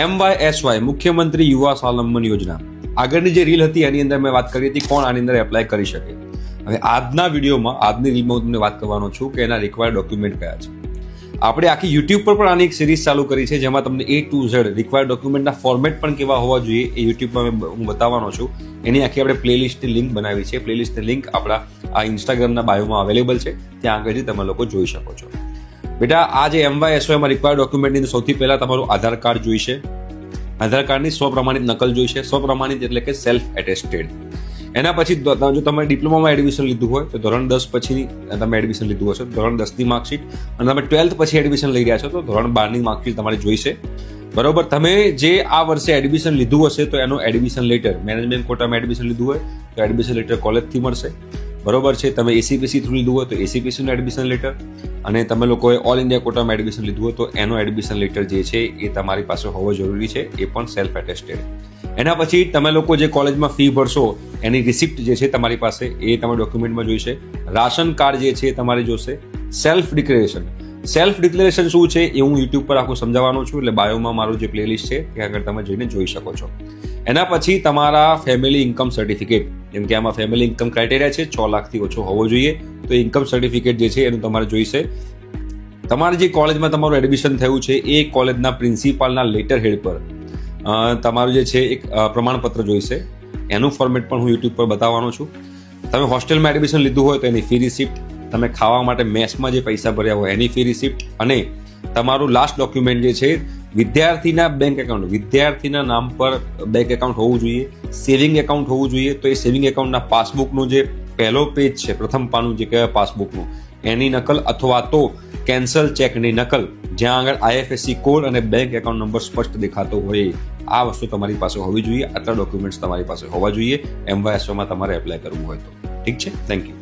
MYSY મુખ્યમંત્રી યુવા સ્વાવલંબન યોજના, આગળની જે રીલ હતી એની અંદર મેં વાત કરી હતી કોણ આની અંદર એપ્લાય કરી શકે. હવે આજની રીલમાં હું તમને વાત કરવાનો છું કે એના રિક્વાયર્ડ ડોક્યુમેન્ટ કયા છે. આપણે આખી યુટ્યુબ પર પણ આની એક સિરીઝ ચાલુ કરી છે જેમાં તમને A to Z રિક્વાયર્ડ ડોક્યુમેન્ટના ફોર્મેટ પણ કેવા હોવા જોઈએ એ યુટ્યુબમાં હું બતાવવાનો છું. એની આખી આપણે પ્લેલિસ્ટની લિંક બનાવી છે. પ્લેલિસ્ટની લિંક આપણા આ ઇન્સ્ટાગ્રામના બાયોમાં અવેલેબલ છે, ત્યાં આગળથી તમે લોકો જોઈ શકો છો. બેટા આ જે MYSYમાં રિક્વાયર્ડ ડોક્યુમેન્ટની અંદર સૌથી પહેલા તમારું આધાર કાર્ડ જોઈશે. આધાર કાર્ડની સ્વપ્રમાણિત નકલ જોઈશે. સ્વપ્રમાણિત એટલે કે સેલ્ફ એટેસ્ટેડ. એના પછી જો તમે ડિપ્લોમામાં એડમિશન લીધું હોય તો ધોરણ 10 પછી તમે એડમિશન લીધું હશે, ધોરણ 10ની માર્કશીટ, અને તમે 12th પછી એડમિશન લઈ રહ્યા છો તો ધોરણ 12ની માર્કશીટ તમારે જોઈશે. બરોબર. તમે જે આ વર્ષે એડમિશન લીધું હશે તો એનું એડમિશન લેટર, મેનેજમેન્ટ કોટામાં એડમિશન લીધું હોય તો એડમિશન લેટર કોલેજથી મળશે. બરોબર છે. તમે ACPC થ્રુ લીધું હોય તો ACPCનું એડમિશન લેટર, અને તમે લોકોએ ઓલ ઇન્ડિયા કોટામાં એડમિશન લીધું હોય તો એનો એડમિશન લેટર જે છે એ તમારી પાસે હોવો જરૂરી છે, એ પણ સેલ્ફ એટેસ્ટેડ. એના પછી તમે લોકો જે કોલેજમાં ફી ભરશો એની રિસિપ્ટ જે છે તમારી પાસે એ તમારા ડોક્યુમેન્ટમાં જોઈશે. રાશન કાર્ડ જે છે તમારે જોશે. સેલ્ફ ડિક્લેરેશન શું છે એ હું યુટ્યુબ પર આખું સમજાવવાનો છું, એટલે બાયોમાં મારું જે પ્લેલિસ્ટ છે ત્યાં આગળ તમે જઈને જોઈ શકો છો. એના પછી તમારા ફેમિલી ઇન્કમ સર્ટિફિકેટ, જેમ કે આમાં ફેમિલી ઇન્કમ ક્રાઇટેરિયા છે 6 લાખથી ઓછો હોવો જોઈએ, તો ઇન્કમ સર્ટિફિકેટ જે છે એનું તમારે જોઈશે. તમારી જે કોલેજમાં તમારું એડમિશન થયું છે એ કોલેજના પ્રિન્સિપાલના લેટર હેડ પર તમારું જે છે એક પ્રમાણપત્ર જોઈશે. એનું ફોર્મેટ પણ હું યુટ્યુબ પર બતાવવાનો છું. તમે હોસ્ટેલમાં એડમિશન લીધું હોય તો એની ફી રિસિપ્ટ, તમે ખાવા માટે મેસમાં જે પૈસા ભર્યા હોય એની ફી રિસિપ્ટ, અને તમારું લાસ્ટ ડોક્યુમેન્ટ જે છે વિદ્યાર્થીના બેંક એકાઉન્ટ, વિદ્યાર્થીના નામ પર બેંક એકાઉન્ટ હોવું જોઈએ, સેવિંગ એકાઉન્ટ હોવું જોઈએ. તો એ સેવિંગ એકાઉન્ટના પાસબુકનું જે પહેલો પેજ છે, પ્રથમ પાનું જે કહેવાય પાસબુકનું, એની નકલ અથવા તો કેન્સલ ચેકની નકલ, જ્યાં આગળ IFSC કોડ અને બેંક એકાઉન્ટ નંબર સ્પષ્ટ દેખાતો હોય, આ વસ્તુ તમારી પાસે હોવી જોઈએ. આટલા ડોક્યુમેન્ટ્સ તમારી પાસે હોવા જોઈએ MYSYમાં તમારે એપ્લાય કરવું હોય તો. ઠીક છે. Thank you.